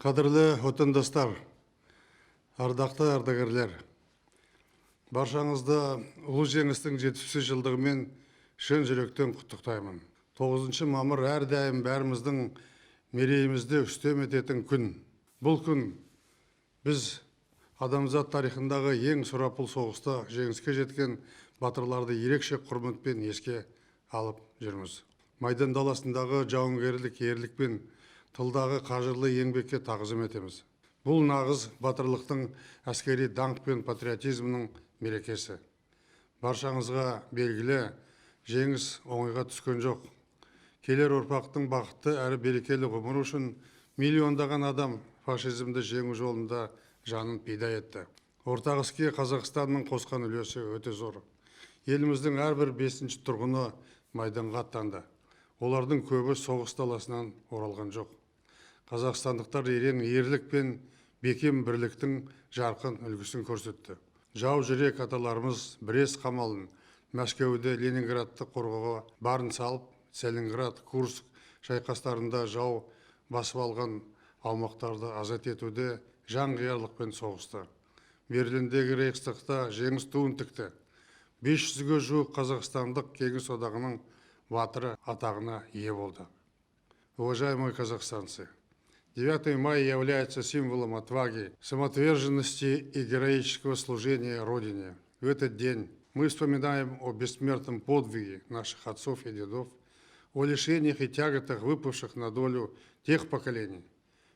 Қадірлі отандастар, ардақты ардагерлер, баршаңызды ұлы жеңістің 70 жылдығымен шын жүректен құттықтаймын. 9 мамыр әрдайым бәріміздің мерейімізді үстем ететін күн. Бұл күн біз адамзат тарихындағы ең сұрапыл соғыста жеңіске жеткен батырларды ерекше құрметпен еске алып жүрміз. Майдан даласындағы жауынгерлік ерлікпен тылдағы қажырлы еңбекке тағзым етеміз. Бұл нағыз батырлықтың, әскери даңқ пен патриотизмнің мерекесі. Баршаңызға белгілі, жеңіс оңайға түскен жоқ. Келер ұрпақтың бақытты әрі берекелі ғұмыры үшін миллиондаған адам фашизмді жеңу жолында жанын пида етті. Ортақ іске Қазақстанның қосқан үлесі өте зор. Еліміздің әрбір 5-ші тұрғыны майданға аттанды. Олардың көбі соғыс даласынан оралған жоқ. Қазақстандықтар ерен ерлік пен бекем бірліктің жарқын үлгісін көрсетті. Жау жүрек аталарымыз Брест қамалын, Мәскеуде Ленинградты қорғауға барын салып, Сталинград, Курск шайқастарында жау басып алған аумақтарды азат етуде жан қиярлықпен соғысты. Берлиндегі Рейхстагта жеңіс туын тікті. 500-ге жуық қазақстандық Кеңес одағының батыры атағына ие болды. Уважаемые казахстанцы, 9 мая является символом отваги, самоотверженности и героического служения Родине. В этот день мы вспоминаем о бессмертном подвиге наших отцов и дедов, о лишениях и тяготах, выпавших на долю тех поколений.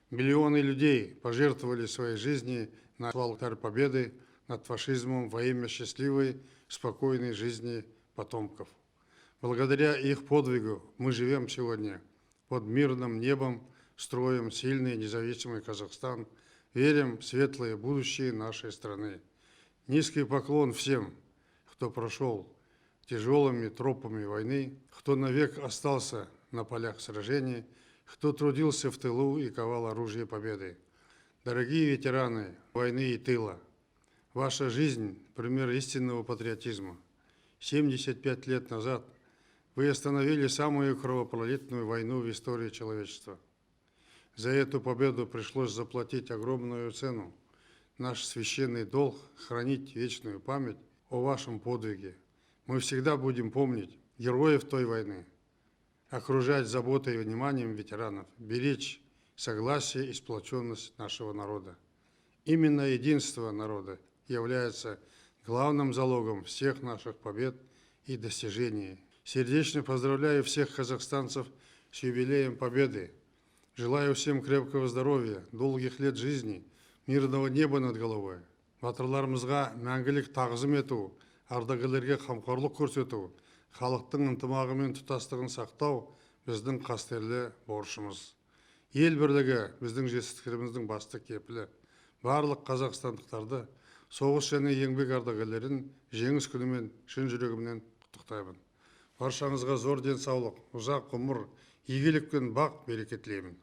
Миллионы людей пожертвовали своей жизни на алтарь победы над фашизмом во имя счастливой, спокойной жизни потомков. Благодаря их подвигу мы живем сегодня под мирным небом, строим сильный независимый Казахстан, верим в светлое будущее нашей страны. Низкий поклон всем, кто прошел тяжелыми тропами войны, кто навек остался на полях сражений, кто трудился в тылу и ковал оружие победы. Дорогие ветераны войны и тыла, ваша жизнь – пример истинного патриотизма. 75 лет назад вы остановили самую кровопролитную войну в истории человечества. За эту победу пришлось заплатить огромную цену. Наш священный долг – хранить вечную память о вашем подвиге. Мы всегда будем помнить героев той войны, окружать заботой и вниманием ветеранов, беречь согласие и сплоченность нашего народа. Именно единство народа является главным залогом всех наших побед и достижений. Сердечно поздравляю всех казахстанцев с юбилеем Победы. Желаю всем крепкого здоровья, долгих лет жизни, мирного неба над головой. Батырларымызға мәңгілік тағзым ету, ардагерлерге қамқорлық көрсету, халықтың ынтымағы мен тұтастығын сақтау біздің қастерлі борышымыз. Ел бірлігі біздің жетістіктеріміздің басты кепілі. Барлық қазақстандықтарды соғыс және еңбек ардагерлерін жеңіс күнімен шын жүрегімнен құттықтаймын. Баршаңызға зор денсаулық, ұзақ ғұмыр, игілік пен бақ береке тілеймін.